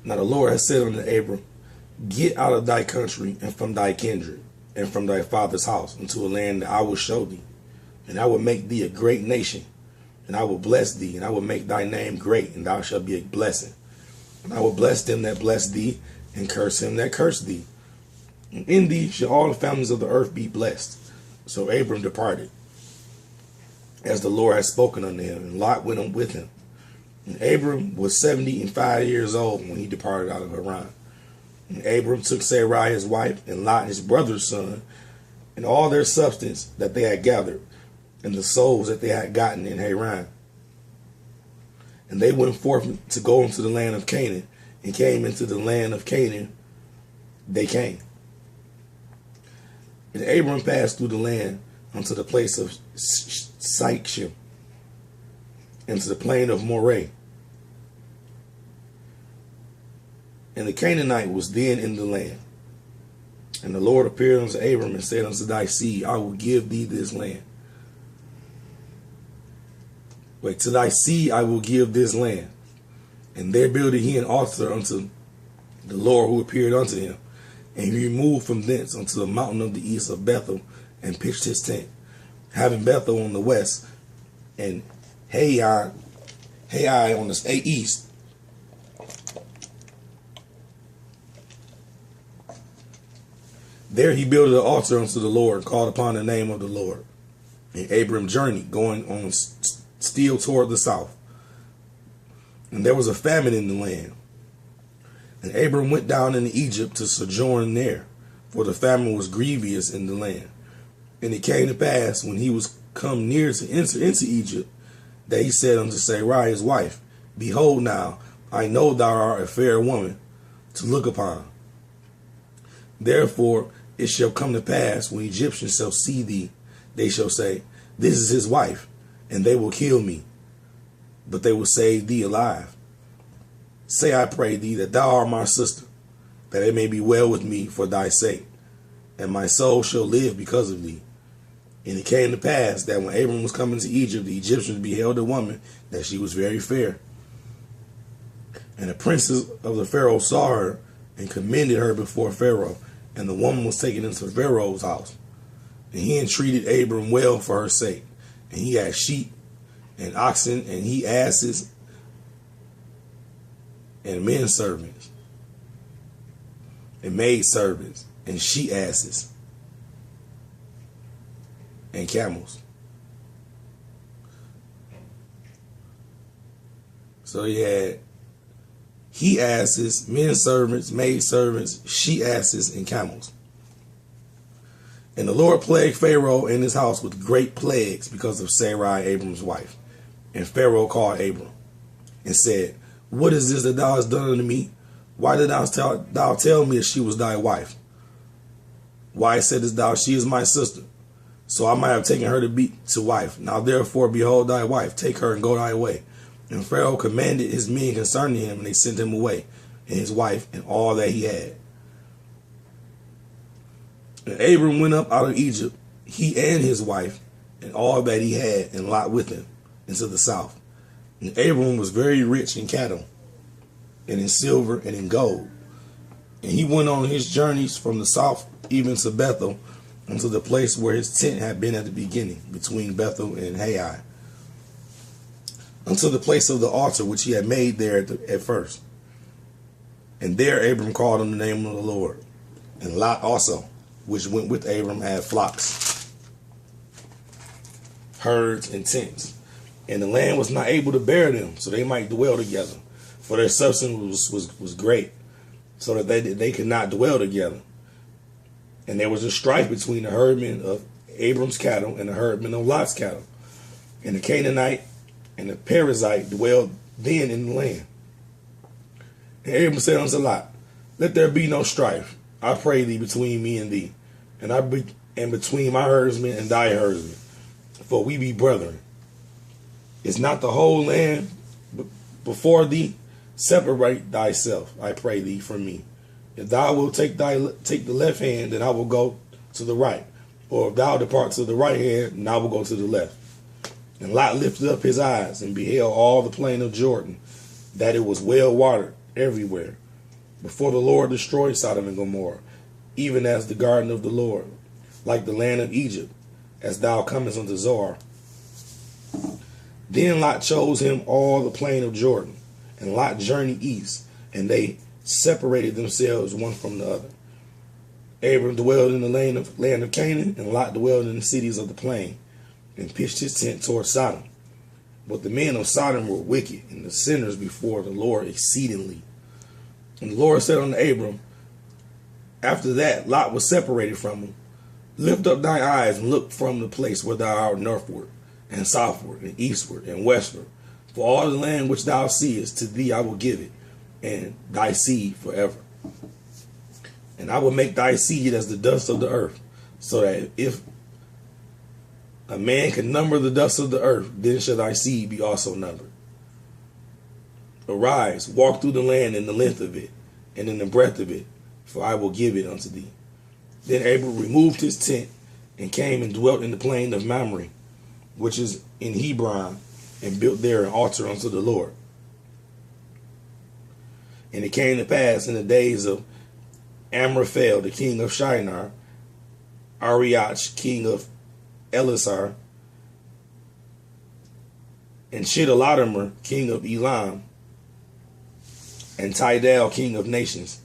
Now the Lord has said unto Abram, get out of thy country and from thy kindred and from thy father's house into a land that I will show thee. And I will make thee a great nation, and I will bless thee, and I will make thy name great, and thou shalt be a blessing. And I will bless them that bless thee, and curse him that curse thee. And in thee shall all the families of the earth be blessed. So Abram departed, as the Lord had spoken unto him, and Lot went with him. And Abram was 75 years old when he departed out of Haran. And Abram took Sarai his wife, and Lot his brother's son, and all their substance that they had gathered, and the souls that they had gotten in Haran. And they went forth to go into the land of Canaan, and came into the land of Canaan. They came. And Abram passed through the land unto the place of Shechem, into the plain of Moreh. And the Canaanite was then in the land. And the Lord appeared unto Abram and said unto thy seed, I will give thee this land. To thy seed I will give this land. And there builded he an altar unto the Lord who appeared unto him. And he removed from thence unto the mountain of the east of Bethel, and pitched his tent, having Bethel on the west, and Hai on the east. There he built an altar unto the Lord, called upon the name of the Lord. And Abram journeyed, going on still toward the south. And there was a famine in the land. And Abram went down into Egypt to sojourn there, for the famine was grievous in the land. And it came to pass, when he was come near to enter into Egypt, that he said unto Sarai his wife, Behold now, I know thou art a fair woman to look upon. Therefore it shall come to pass, when Egyptians shall see thee, they shall say, This is his wife, and they will kill me, but they will save thee alive. Say, I pray thee, that thou art my sister, that it may be well with me for thy sake, and my soul shall live because of thee. And it came to pass that when Abram was coming to Egypt, the Egyptians beheld a woman, that she was very fair. And the princes of the Pharaoh saw her, and commended her before Pharaoh. And the woman was taken into Pharaoh's house. And he entreated Abram well for her sake. And he had sheep and oxen, and he asses and men servants, and maid servants, and she asses, and camels. So he had he asses, men servants, maid servants, she asses, and camels. And the Lord plagued Pharaoh and his house with great plagues because of Sarai, Abram's wife. And Pharaoh called Abram and said, What is this that thou hast done unto me? Why did thou tell me that she was thy wife? Why saidst thou, She is my sister? So I might have taken her to be to wife. Now therefore, behold thy wife, take her and go thy way. And Pharaoh commanded his men concerning him, and they sent him away, and his wife, and all that he had. And Abram went up out of Egypt, he and his wife, and all that he had, and Lot with him, into the south. And Abram was very rich in cattle, and in silver, and in gold. And he went on his journeys from the south even to Bethel, unto the place where his tent had been at the beginning, between Bethel and Hai, unto the place of the altar which he had made there at first. And there Abram called on the name of the Lord. And Lot also, which went with Abram, had flocks, herds, and tents. And the land was not able to bear them, so they might dwell together. For their substance was great, so that they could not dwell together. And there was a strife between the herdmen of Abram's cattle and the herdmen of Lot's cattle. And the Canaanite and the Perizzite dwelled then in the land. And Abram said unto Lot, Let there be no strife, I pray thee, between me and thee, and between my herdsmen and thy herdsmen, for we be brethren. Is not the whole land before thee? Separate thyself, I pray thee, from me. If thou wilt take the left hand, then I will go to the right. Or if thou depart to the right hand, then I will go to the left. And Lot lifted up his eyes and beheld all the plain of Jordan, that it was well watered everywhere, before the Lord destroyed Sodom and Gomorrah, even as the garden of the Lord, like the land of Egypt, as thou comest unto Zoar. Then Lot chose him all the plain of Jordan, and Lot journeyed east, and they separated themselves one from the other. Abram dwelled in the land of Canaan, and Lot dwelled in the cities of the plain, and pitched his tent toward Sodom. But the men of Sodom were wicked, and the sinners before the Lord exceedingly. And the Lord said unto Abram, after that Lot was separated from him, lift up thy eyes and look from the place where thou art northward, and southward, and eastward, and westward. For all the land which thou seest, to thee I will give it, and thy seed forever. And I will make thy seed as the dust of the earth, so that if a man can number the dust of the earth, then shall thy seed be also numbered. Arise, walk through the land in the length of it, and in the breadth of it, for I will give it unto thee. Then Abram removed his tent, and came and dwelt in the plain of Mamre, which is in Hebron, and built there an altar unto the Lord. And it came to pass in the days of Amraphel, the king of Shinar, Ariach, king of Elasar, and Chedorlaomer, king of Elam, and Tidal, king of nations,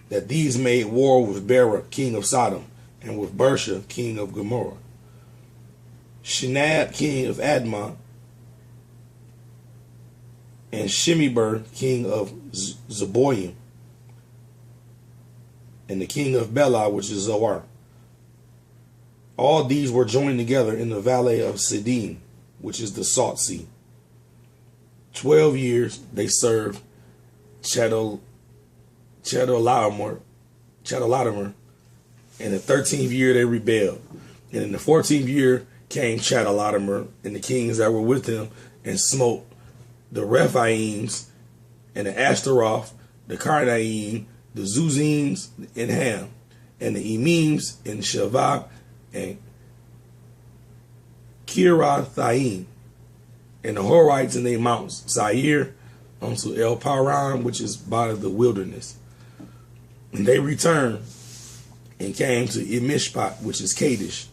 that these made war with Barak, king of Sodom, and with Bersha, king of Gomorrah. Shinab, king of Admah, and Shemeber, king of Zeboim, and the king of Bela, which is Zoar. All these were joined together in the valley of Siddim, which is the Salt Sea. 12 years they served Chedorlaomer, and the 13th year they rebelled. And in the 14th year came Chedorlaomer and the kings that were with him, and smote the Rephaims and the Ashtaroth, the Karnaim, the Zuzims in Ham, and the Emims in Shavah, and Kirathaim, and the Horites in their mountains, Seir, unto El Paran, which is by the wilderness. And they returned and came to Emishpat, which is Kadesh,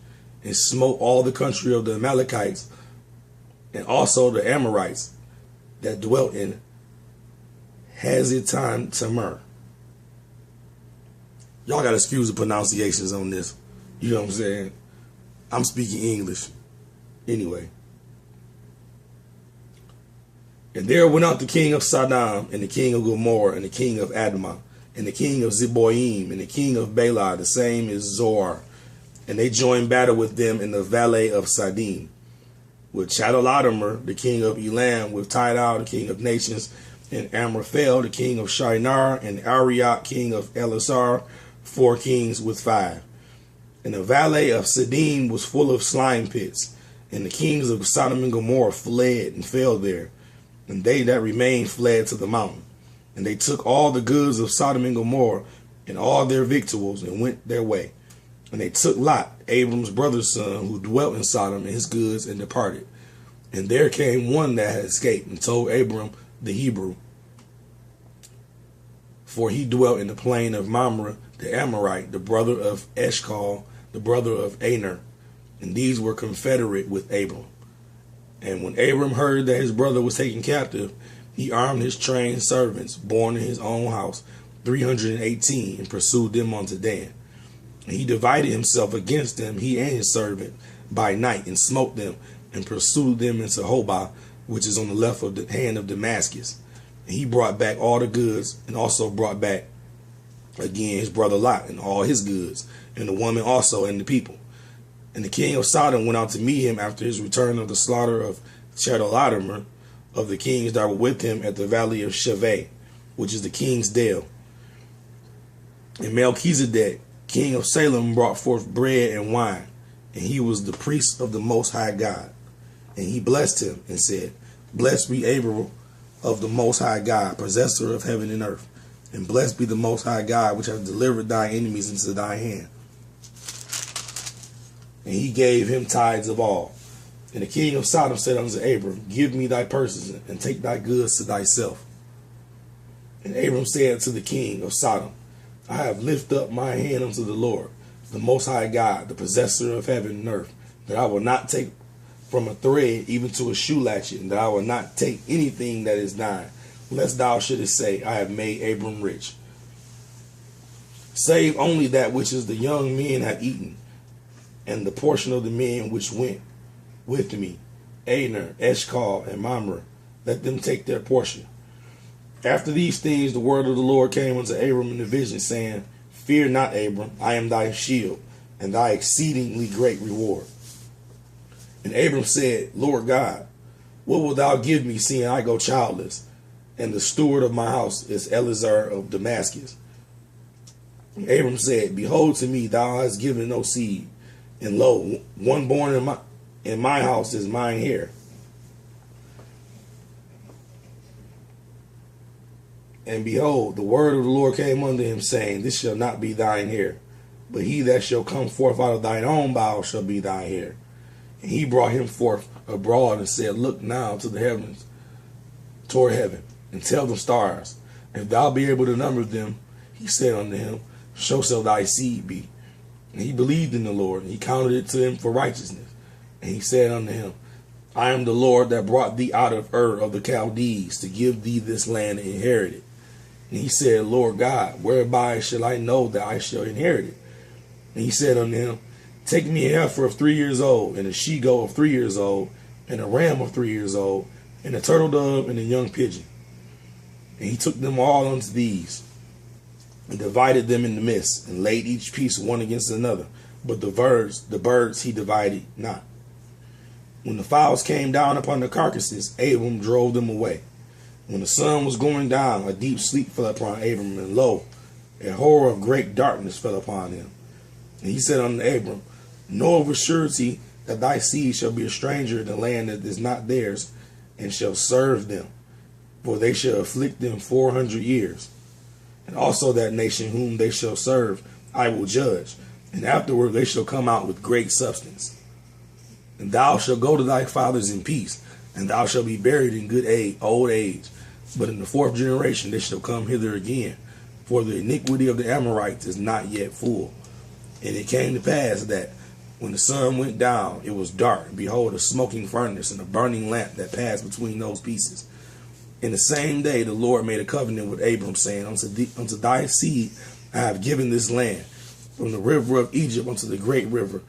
and smote all the country of the Amalekites, and also the Amorites that dwelt in Hazatan Tamar. Y'all got to excuse the pronunciations on this. You know what I'm saying? I'm speaking English. Anyway. And there went out the king of Sodom, and the king of Gomorrah, and the king of Admah, and the king of Zeboim, and the king of Bela, the same is Zoar. And they joined battle with them in the valley of Siddim, with Chedorlaomer, the king of Elam, with Tidal, the king of nations, and Amraphel, the king of Shinar, and Ariach, king of Elasar, 4 kings with 5. And the valley of Siddim was full of slime pits, and the kings of Sodom and Gomorrah fled and fell there. And they that remained fled to the mountain. And they took all the goods of Sodom and Gomorrah and all their victuals, and went their way. And they took Lot, Abram's brother's son, who dwelt in Sodom, and his goods, and departed. And there came one that had escaped, and told Abram the Hebrew, for he dwelt in the plain of Mamre, the Amorite, the brother of Eshcol, the brother of Aner. And these were confederate with Abram. And when Abram heard that his brother was taken captive, he armed his trained servants, born in his own house, 318, and pursued them unto Dan. And he divided himself against them, he and his servant, by night, and smote them, and pursued them into Hobah, which is on the left of the hand of Damascus. And he brought back all the goods, and also brought back again his brother Lot, and all his goods, and the woman also, and the people. And the king of Sodom went out to meet him after his return of the slaughter of Chedorlaomer, of the kings that were with him at the valley of Shaveh, which is the king's dale. And Melchizedek, king of Salem, brought forth bread and wine, and he was the priest of the Most High God. And he blessed him and said, Blessed be Abram of the Most High God, possessor of heaven and earth, and blessed be the Most High God, which hath delivered thy enemies into thy hand. And he gave him tithes of all. And the king of Sodom said unto Abram, Give me thy purses, and take thy goods to thyself. And Abram said to the king of Sodom, I have lifted up my hand unto the Lord, the Most High God, the possessor of heaven and earth, that I will not take from a thread even to a shoe latchet, and that I will not take anything that is thine, lest thou shouldest say, I have made Abram rich. Save only that which is the young men have eaten, and the portion of the men which went with me, Aner, Eshcol, and Mamre, let them take their portion. After these things, the word of the Lord came unto Abram in a vision, saying, Fear not, Abram, I am thy shield, and thy exceedingly great reward. And Abram said, Lord God, what wilt thou give me, seeing I go childless, and the steward of my house is Eleazar of Damascus? And Abram said, Behold, to me thou hast given no seed, and lo, one born in my house is mine heir. And behold, the word of the Lord came unto him, saying, This shall not be thine heir, but he that shall come forth out of thine own bowels shall be thine heir. And he brought him forth abroad and said, Look now to the heavens, toward heaven, and tell the stars, if thou be able to number them. He said unto him, So shall thy seed be. And he believed in the Lord, and he counted it to him for righteousness. And he said unto him, I am the Lord that brought thee out of Ur of the Chaldees to give thee this land and inherit it. And he said, Lord God, whereby shall I know that I shall inherit it? And he said unto him, Take me a heifer of 3 years old, and a she-goat of 3 years old, and a ram of 3 years old, and a turtle dove, and a young pigeon. And he took them all unto these, and divided them in the midst, and laid each piece one against another. But the birds he divided not. When the fowls came down upon the carcasses, Abram drove them away. When the sun was going down, a deep sleep fell upon Abram, and lo, a horror of great darkness fell upon him. And he said unto Abram, Know of a surety that thy seed shall be a stranger in the land that is not theirs, and shall serve them, for they shall afflict them 400 years. And also that nation whom they shall serve I will judge, and afterward they shall come out with great substance. And thou shalt go to thy fathers in peace, and thou shalt be buried in good old age. But in the 4th generation they shall come hither again, for the iniquity of the Amorites is not yet full. And it came to pass that, when the sun went down, it was dark, and behold, a smoking furnace and a burning lamp that passed between those pieces. In the same day the Lord made a covenant with Abram, saying, Unto thy seed I have given this land, from the river of Egypt unto the great river,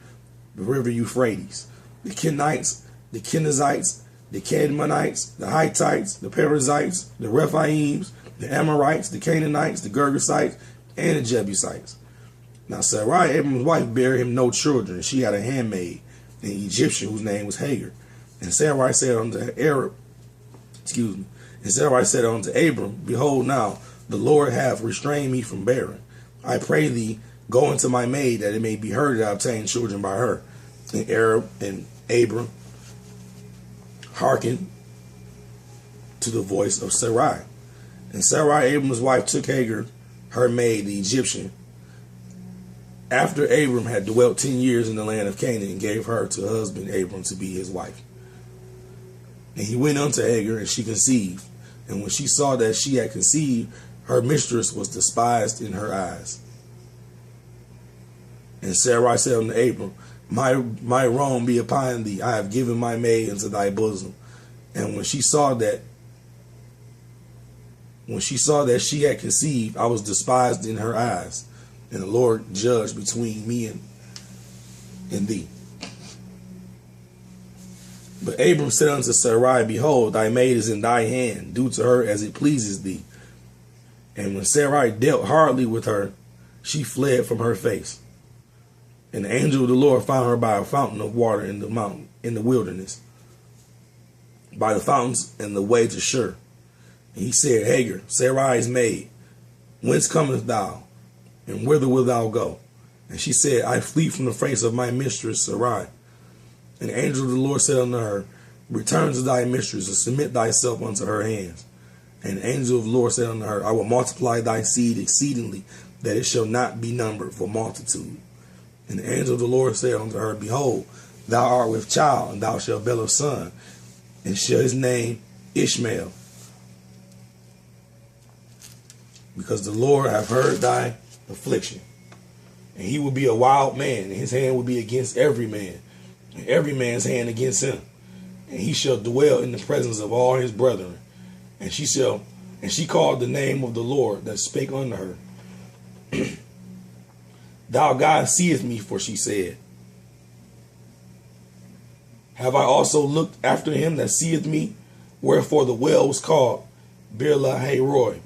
the river Euphrates. The Kenites, the Kenizzites, the Cadmonites, the Hittites, the Perizzites, the Rephaims, the Amorites, the Canaanites, the Girgashites, and the Jebusites. Now Sarai, Abram's wife, bare him no children, and she had a handmaid, an Egyptian, whose name was Hagar. And Sarai said unto Abram, Behold now, the Lord hath restrained me from bearing. I pray thee, go unto my maid, that it may be heard that I obtain children by her. And Abram hearkened to the voice of Sarai. And Sarai, Abram's wife, took Hagar, her maid, the Egyptian, after Abram had dwelt 10 years in the land of Canaan, and gave her to husband Abram to be his wife. And he went unto Hagar, and she conceived. And when she saw that she had conceived, her mistress was despised in her eyes. And Sarai said unto Abram, My wrong be upon thee. I have given my maid into thy bosom. And when she saw that she had conceived, I was despised in her eyes. And the Lord judged between me and thee. But Abram said unto Sarai, Behold, thy maid is in thy hand. Do to her as it pleases thee. And when Sarai dealt hardly with her, she fled from her face. And the angel of the Lord found her by a fountain of water in the mountain, in the wilderness, by the fountains and the way to Shur. And he said, Hagar, Sarai's maid, whence comest thou, and whither wilt thou go? And she said, I flee from the face of my mistress Sarai. And the angel of the Lord said unto her, Return to thy mistress, and submit thyself unto her hands. And the angel of the Lord said unto her, I will multiply thy seed exceedingly, that it shall not be numbered for multitude. And the angel of the Lord said unto her, Behold, thou art with child, and thou shalt bear a son, and shall his name Ishmael. because the Lord hath heard thy affliction. And he will be a wild man, and his hand will be against every man, and every man's hand against him. And he shall dwell in the presence of all his brethren. And she called the name of the Lord that spake unto her. Thou God seest me, for she said, have I also looked after him that seeth me? Wherefore the well was called Beer-lahai-roi.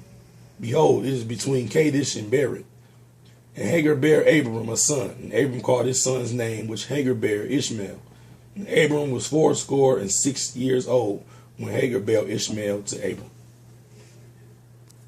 Behold, it is between Kadesh and Bered. And Hagar bare Abram a son, and Abram called his son's name, which Hagar bare, Ishmael. And Abram was 86 years old when Hagar bare Ishmael to Abram.